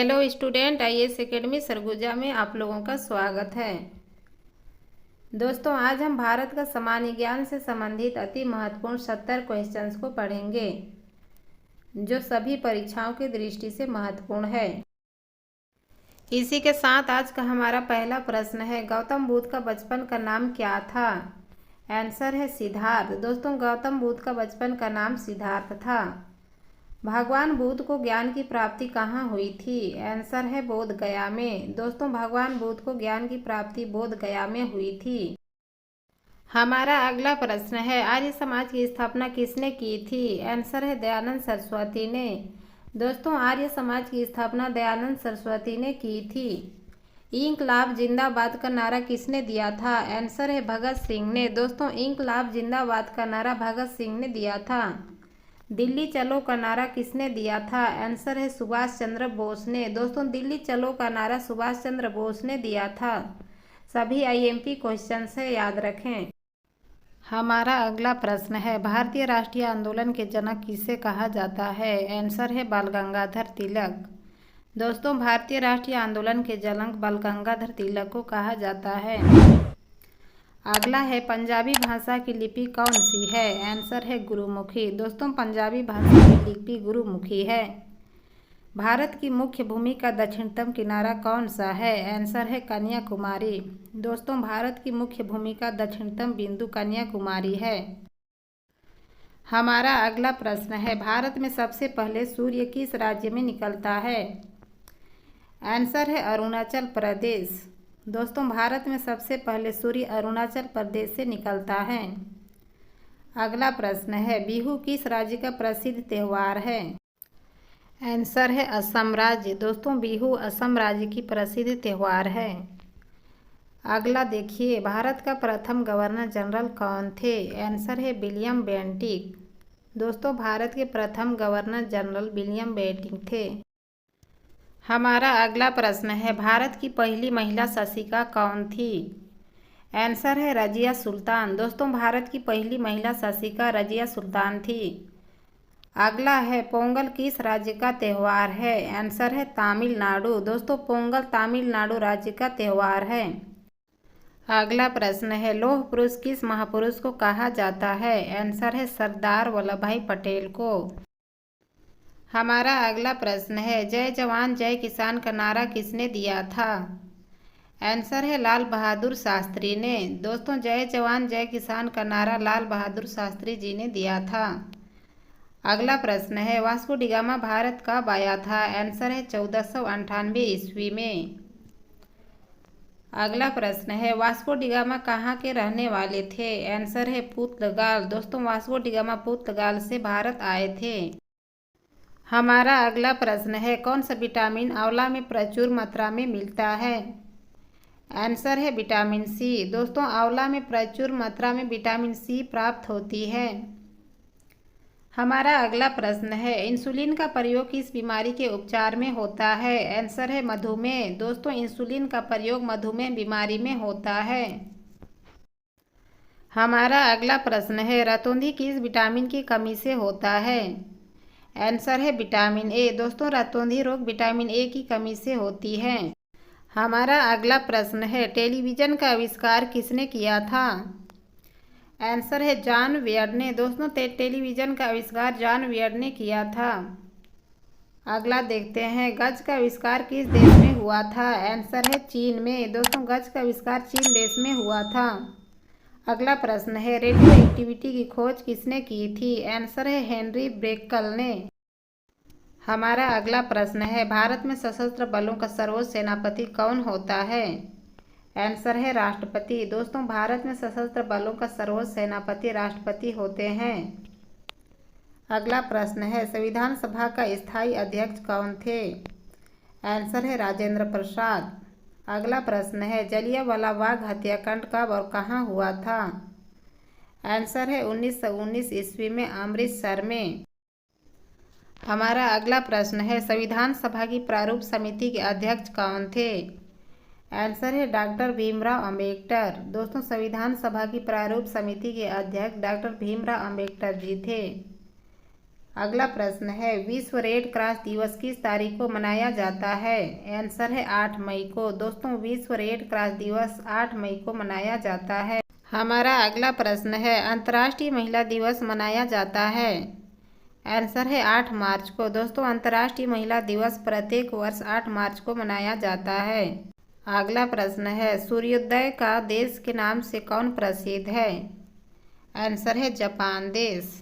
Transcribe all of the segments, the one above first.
Hello student, IAS academy Surguja में आप लोगों का स्वागत है। दोस्तों, आज हम भारत का सामान्य ज्ञान से संबंधित अति महत्वपूर्ण 70 क्वेश्चंस को पढ़ेंगे जो सभी परीक्षाओं की दृष्टि से महत्वपूर्ण है। इसी के साथ आज का हमारा पहला प्रश्न है, गौतम बुद्ध का बचपन का नाम क्या था? आंसर है सिद्धार्थ। दोस्तों, गौतम बुद्ध का बचपन का नाम सिद्धार्थ था। भगवान बुद्ध को ज्ञान की प्राप्ति कहाँ हुई थी? आंसर है बोध गया में। दोस्तों, भगवान बुद्ध को ज्ञान की प्राप्ति बोध गया में हुई थी। हमारा अगला प्रश्न है, आर्य समाज की स्थापना किसने की थी? आंसर है दयानंद सरस्वती ने। दोस्तों, आर्य समाज की स्थापना दयानंद सरस्वती ने की थी। इंकलाब जिंदाबाद का नारा किसने दिया था? आंसर है भगत सिंह ने। दोस्तों, इंकलाब जिंदाबाद का नारा भगत सिंह ने दिया था। दिल्ली चलो का नारा किसने दिया था? आंसर है सुभाष चंद्र बोस ने। दोस्तों, दिल्ली चलो का नारा सुभाष चंद्र बोस ने दिया था। सभी आईएमपी क्वेश्चन से याद रखें। हमारा अगला प्रश्न है, भारतीय राष्ट्रीय आंदोलन के जनक किसे कहा जाता है? आंसर है बाल गंगाधर तिलक। दोस्तों, भारतीय राष्ट्रीय आंदोलन के जनक बाल गंगाधर तिलक को कहा जाता है। अगला है, पंजाबी भाषा की लिपि कौन सी है? आंसर है गुरुमुखी। दोस्तों, पंजाबी भाषा की लिपि गुरुमुखी है। भारत की मुख्य भूमि का दक्षिणतम किनारा कौन सा है? आंसर है कन्याकुमारी। दोस्तों, भारत की मुख्य भूमि का दक्षिणतम बिंदु कन्याकुमारी है। हमारा अगला प्रश्न है, भारत में सबसे पहले सूर्य किस राज्य में निकलता है? आंसर है अरुणाचल प्रदेश। दोस्तों, भारत में सबसे पहले सूर्य अरुणाचल प्रदेश से निकलता है। अगला प्रश्न है, बिहू किस राज्य का प्रसिद्ध त्यौहार है? आंसर है असम राज्य। दोस्तों, बिहू असम राज्य की प्रसिद्ध त्यौहार है। अगला देखिए, भारत का प्रथम गवर्नर जनरल कौन थे? आंसर है विलियम बेंटिक। दोस्तों, भारत के प्रथम गवर्नर जनरल विलियम बेंटिक थे। हमारा अगला प्रश्न है, भारत की पहली महिला शासिका कौन थी? आंसर है रजिया सुल्तान। दोस्तों, भारत की पहली महिला शासिका रजिया सुल्तान थी। अगला है, पोंगल किस राज्य का त्यौहार है? आंसर है तमिलनाडु। दोस्तों, पोंगल तमिलनाडु राज्य का त्यौहार है। अगला प्रश्न है, लौह पुरुष किस महापुरुष को कहा जाता है? आंसर है सरदार वल्लभ भाई पटेल को। हमारा अगला प्रश्न है, जय जवान जय किसान का नारा किसने दिया था? आंसर है लाल बहादुर शास्त्री ने। दोस्तों, जय जवान जय किसान का नारा लाल बहादुर शास्त्री जी ने दिया था। अगला प्रश्न है, वास्को डी गामा भारत कब आया था? आंसर है 1498 ईस्वी में। अगला प्रश्न है, वास्को डी गामा कहाँ के रहने वाले थे? आंसर है पुर्तगाल। दोस्तों, वास्को डी गामा पुर्तगाल से भारत आए थे। हमारा अगला प्रश्न है, कौन सा विटामिन आंवला में प्रचुर मात्रा में मिलता है? आंसर है विटामिन सी। दोस्तों, आंवला में प्रचुर मात्रा में विटामिन सी प्राप्त होती है। हमारा अगला प्रश्न है, इंसुलिन का प्रयोग किस बीमारी के उपचार में होता है? आंसर है मधुमेह। दोस्तों, इंसुलिन का प्रयोग मधुमेह बीमारी में होता है। हमारा अगला प्रश्न है, रतौंधी किस विटामिन की कमी से होता है? आंसर है विटामिन ए। दोस्तों, रतौंधी रोग विटामिन ए की कमी से होती है। हमारा अगला प्रश्न है, टेलीविज़न का आविष्कार किसने किया था? आंसर है जॉन वेयर ने। दोस्तों, टेलीविज़न का आविष्कार जॉन वेयर ने किया था। अगला देखते हैं, गज का आविष्कार किस देश में हुआ था? आंसर है चीन में। दोस्तों, गज का आविष्कार चीन देश में हुआ था। अगला प्रश्न है, रेडियो एक्टिविटी की खोज किसने की थी? आंसर है हेनरी ब्रेकल ने। हमारा अगला प्रश्न है, भारत में सशस्त्र बलों का सर्वोच्च सेनापति कौन होता है? आंसर है राष्ट्रपति। दोस्तों, भारत में सशस्त्र बलों का सर्वोच्च सेनापति राष्ट्रपति होते हैं। अगला प्रश्न है, संविधान सभा का स्थायी अध्यक्ष कौन थे? आंसर है राजेंद्र प्रसाद। अगला प्रश्न है, जलियांवाला बाग हत्याकांड कब और कहाँ हुआ था? आंसर है 1919 ईस्वी में अमृतसर में। हमारा अगला प्रश्न है, संविधान सभा की प्रारूप समिति के अध्यक्ष कौन थे? आंसर है डॉक्टर भीमराव अंबेडकर। दोस्तों, संविधान सभा की प्रारूप समिति के अध्यक्ष डॉक्टर भीमराव अंबेडकर जी थे। अगला प्रश्न है, विश्व रेड क्रॉस दिवस किस तारीख को मनाया जाता है? आंसर है 8 मई को। दोस्तों, विश्व रेड क्रॉस दिवस 8 मई को मनाया जाता है। हमारा अगला प्रश्न है, अंतर्राष्ट्रीय महिला दिवस मनाया जाता है? आंसर है 8 मार्च को। दोस्तों, अंतर्राष्ट्रीय महिला दिवस प्रत्येक वर्ष 8 मार्च को मनाया जाता है। अगला प्रश्न है, सूर्योदय का देश के नाम से कौन प्रसिद्ध है? आंसर है जापान देश।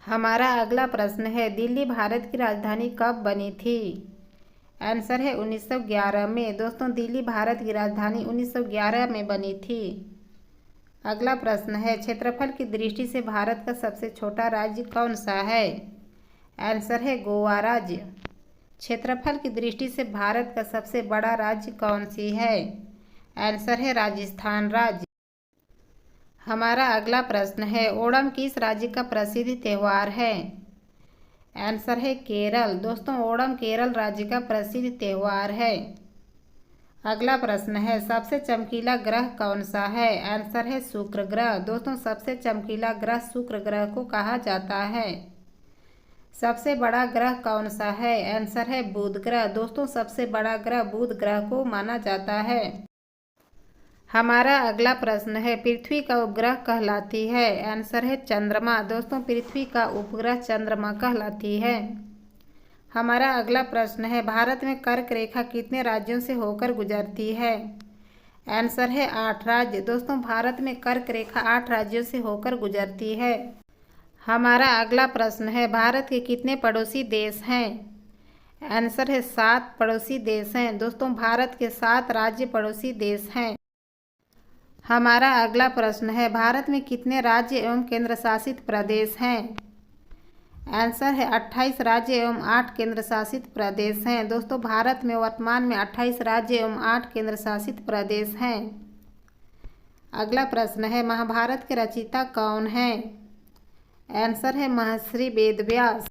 हमारा अगला प्रश्न है, दिल्ली भारत की राजधानी कब बनी थी? आंसर है 1911 में। दोस्तों, दिल्ली भारत की राजधानी 1911 में बनी थी। अगला प्रश्न है, क्षेत्रफल की दृष्टि से भारत का सबसे छोटा राज्य कौन सा है? आंसर है गोवा राज्य। क्षेत्रफल की दृष्टि से भारत का सबसे बड़ा राज्य कौन सी है? आंसर है राजस्थान राज्य। हमारा अगला प्रश्न है, ओणम किस राज्य का प्रसिद्ध त्यौहार है? आंसर है केरल। दोस्तों, ओणम केरल राज्य का प्रसिद्ध त्यौहार है। अगला प्रश्न है, सबसे चमकीला ग्रह कौन सा है? आंसर है शुक्र ग्रह। दोस्तों, सबसे चमकीला ग्रह शुक्र ग्रह को कहा जाता है। सबसे बड़ा ग्रह कौन सा है? आंसर है बुध ग्रह। दोस्तों, सबसे बड़ा ग्रह बुध ग्रह को माना जाता है। हमारा अगला प्रश्न है, पृथ्वी का उपग्रह कहलाती है? आंसर है चंद्रमा। दोस्तों, पृथ्वी का उपग्रह चंद्रमा कहलाती है। हमारा अगला प्रश्न है, भारत में कर्क रेखा कितने राज्यों से होकर गुजरती है? आंसर है 8 राज्य। दोस्तों, भारत में कर्क रेखा 8 राज्यों से होकर गुजरती है। हमारा अगला प्रश्न है, भारत के कितने पड़ोसी देश हैं? आंसर है 7 पड़ोसी देश हैं। दोस्तों, भारत के 7 राज्य पड़ोसी देश हैं। हमारा अगला प्रश्न है, भारत में कितने राज्य एवं केंद्र शासित प्रदेश हैं? आंसर है 28 राज्य एवं 8 केंद्र शासित प्रदेश हैं। दोस्तों, भारत में वर्तमान में 28 राज्य एवं 8 केंद्र शासित प्रदेश हैं। अगला प्रश्न है, महाभारत के रचयिता कौन हैं? आंसर है महर्षि वेदव्यास।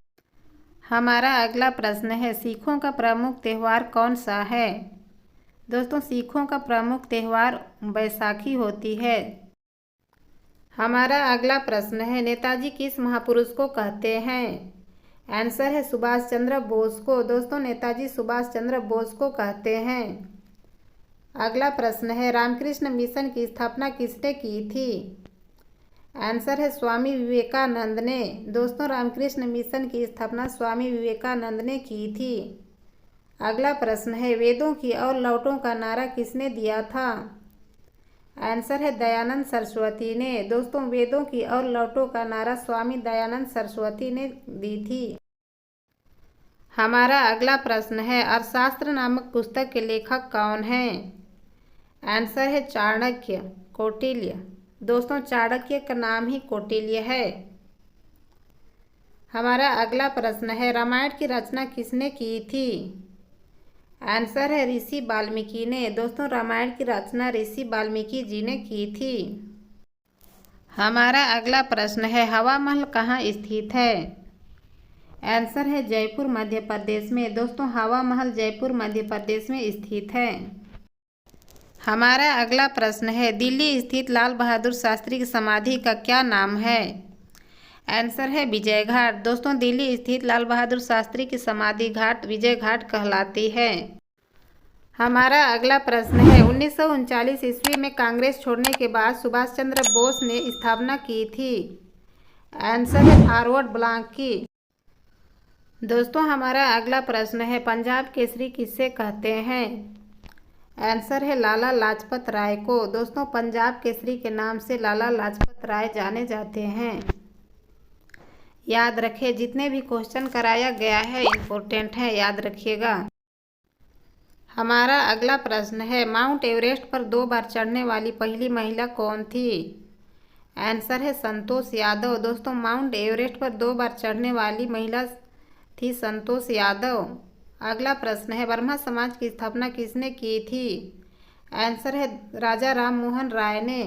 हमारा अगला प्रश्न है, सिखों का प्रमुख त्यौहार कौन सा है? दोस्तों, सिखों का प्रमुख त्यौहार बैसाखी होती है। हमारा अगला प्रश्न है, नेताजी किस महापुरुष को कहते हैं? आंसर है सुभाष चंद्र बोस को। दोस्तों, नेताजी सुभाष चंद्र बोस को कहते हैं। अगला प्रश्न है, रामकृष्ण मिशन की स्थापना किसने की थी? आंसर है स्वामी विवेकानंद ने। दोस्तों, रामकृष्ण मिशन की स्थापना स्वामी विवेकानंद ने की थी। अगला प्रश्न है, वेदों की और लौटों का नारा किसने दिया था? आंसर है दयानंद सरस्वती ने। दोस्तों, वेदों की और लौटों का नारा स्वामी दयानंद सरस्वती ने दी थी। हमारा अगला प्रश्न है, अर्थशास्त्र नामक पुस्तक के लेखक कौन हैं? आंसर है चाणक्य, कौटिल्य। दोस्तों, चाणक्य का नाम ही कौटिल्य है। हमारा अगला प्रश्न है, रामायण की रचना किसने की थी? आंसर है ऋषि वाल्मीकि ने। दोस्तों, रामायण की रचना ऋषि वाल्मीकि जी ने की थी। हमारा अगला प्रश्न है, हवा महल कहाँ स्थित है? आंसर है जयपुर मध्य प्रदेश में। दोस्तों, हवा महल जयपुर मध्य प्रदेश में स्थित है। हमारा अगला प्रश्न है, दिल्ली स्थित लाल बहादुर शास्त्री की समाधि का क्या नाम है? आंसर है विजय घाट। दोस्तों, दिल्ली स्थित लाल बहादुर शास्त्री की समाधि घाट विजय घाट कहलाती है। हमारा अगला प्रश्न है, 1939 ईस्वी में कांग्रेस छोड़ने के बाद सुभाष चंद्र बोस ने स्थापना की थी? आंसर है फॉरवर्ड ब्लॉक की। दोस्तों, हमारा अगला प्रश्न है, पंजाब केसरी किसे कहते हैं? आंसर है लाला लाजपत राय को। दोस्तों, पंजाब केसरी के नाम से लाला लाजपत राय जाने जाते हैं। याद रखें, जितने भी क्वेश्चन कराया गया है इम्पोर्टेंट है, याद रखिएगा। हमारा अगला प्रश्न है, माउंट एवरेस्ट पर 2 बार चढ़ने वाली पहली महिला कौन थी? आंसर है संतोष यादव। दोस्तों, माउंट एवरेस्ट पर 2 बार चढ़ने वाली महिला थी संतोष यादव। अगला प्रश्न है, ब्रह्मा समाज की स्थापना किसने की थी? आंसर है राजा राम मोहन राय ने।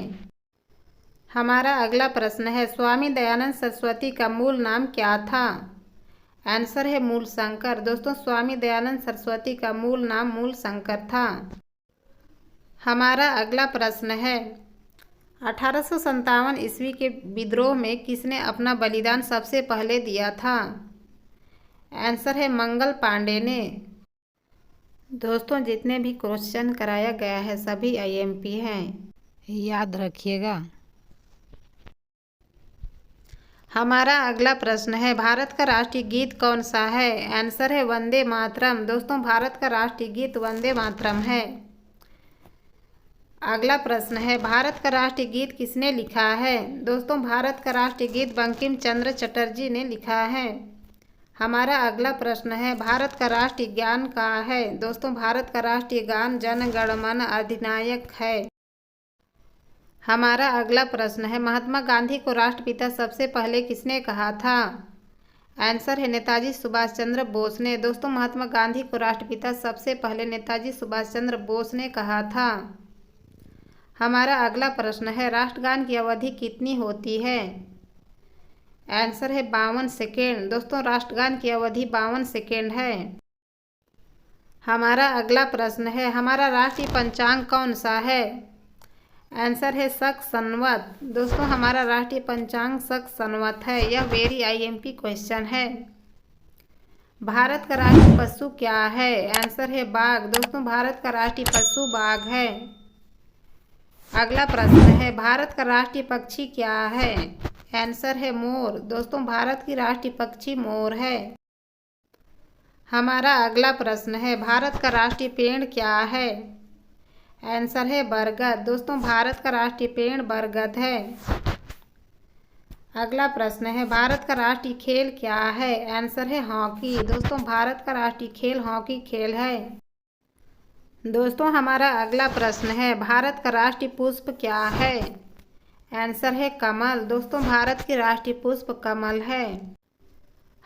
हमारा अगला प्रश्न है, स्वामी दयानंद सरस्वती का मूल नाम क्या था? आंसर है मूल शंकर। दोस्तों, स्वामी दयानंद सरस्वती का मूल नाम मूल शंकर था। हमारा अगला प्रश्न है, 1857 ईस्वी के विद्रोह में किसने अपना बलिदान सबसे पहले दिया था? आंसर है मंगल पांडे ने। दोस्तों, जितने भी क्वेश्चन कराया गया है सभी आईएमपी हैं, याद रखिएगा। हमारा अगला प्रश्न है, भारत का राष्ट्रीय गीत कौन सा है? आंसर है वंदे मातरम। दोस्तों, भारत का राष्ट्रीय गीत वंदे मातरम है। अगला प्रश्न है, भारत का राष्ट्रीय गीत किसने लिखा है? दोस्तों, भारत का राष्ट्रीय गीत बंकिम चंद्र चटर्जी ने लिखा है। हमारा अगला प्रश्न है, भारत का राष्ट्रीय गान क्या है? दोस्तों, भारत का राष्ट्रीय गान जन गण मन अधिनायक है। हमारा अगला प्रश्न है, महात्मा गांधी को राष्ट्रपिता सबसे पहले किसने कहा था? आंसर है नेताजी सुभाष चंद्र बोस ने। दोस्तों, महात्मा गांधी को राष्ट्रपिता सबसे पहले नेताजी सुभाष चंद्र बोस ने कहा था। हमारा अगला प्रश्न है, राष्ट्रगान की अवधि कितनी होती है? आंसर है 52 सेकेंड। दोस्तों, राष्ट्रगान की अवधि 52 सेकेंड है। हमारा अगला प्रश्न है, हमारा राष्ट्रीय पंचांग कौन सा है? आंसर है शक संवत। दोस्तों, हमारा राष्ट्रीय पंचांग शक संवत है। यह वेरी आईएमपी क्वेश्चन है। भारत का राष्ट्रीय पशु क्या है? आंसर है बाघ। दोस्तों, भारत का राष्ट्रीय पशु बाघ है। अगला प्रश्न है, भारत का राष्ट्रीय पक्षी क्या है? आंसर है मोर। दोस्तों, भारत की राष्ट्रीय पक्षी मोर है। हमारा अगला प्रश्न है, भारत का राष्ट्रीय पेड़ क्या है? आंसर है बरगद। दोस्तों, भारत का राष्ट्रीय पेड़ बरगद है। अगला प्रश्न है, भारत का राष्ट्रीय खेल क्या है? आंसर है हॉकी। दोस्तों, भारत का राष्ट्रीय खेल हॉकी खेल है। दोस्तों, हमारा अगला प्रश्न है, भारत का राष्ट्रीय पुष्प क्या है? आंसर है कमल। दोस्तों, भारत की राष्ट्रीय पुष्प कमल है।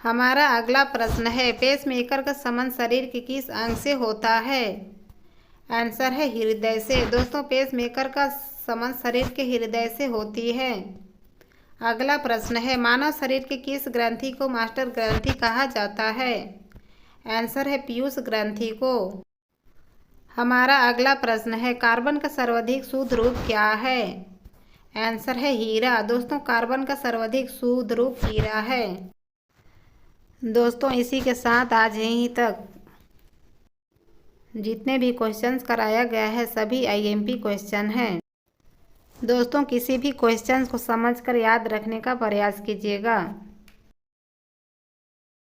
हमारा अगला प्रश्न है, पेसमेकर का संबंध शरीर के किस अंग से होता है? आंसर है हृदय से। दोस्तों, पेसमेकर का संबंध शरीर के हृदय से होती है। अगला प्रश्न है, मानव शरीर के किस ग्रंथि को मास्टर ग्रंथि कहा जाता है? आंसर है पीयूष ग्रंथि को। हमारा अगला प्रश्न है, कार्बन का सर्वाधिक शुद्ध रूप क्या है? आंसर है हीरा। दोस्तों, कार्बन का सर्वाधिक शुद्ध रूप हीरा है। दोस्तों, इसी के साथ आज यहीं तक जितने भी क्वेश्चंस कराया गया है सभी आईएमपी क्वेश्चन हैं। दोस्तों, किसी भी क्वेश्चंस को समझकर याद रखने का प्रयास कीजिएगा।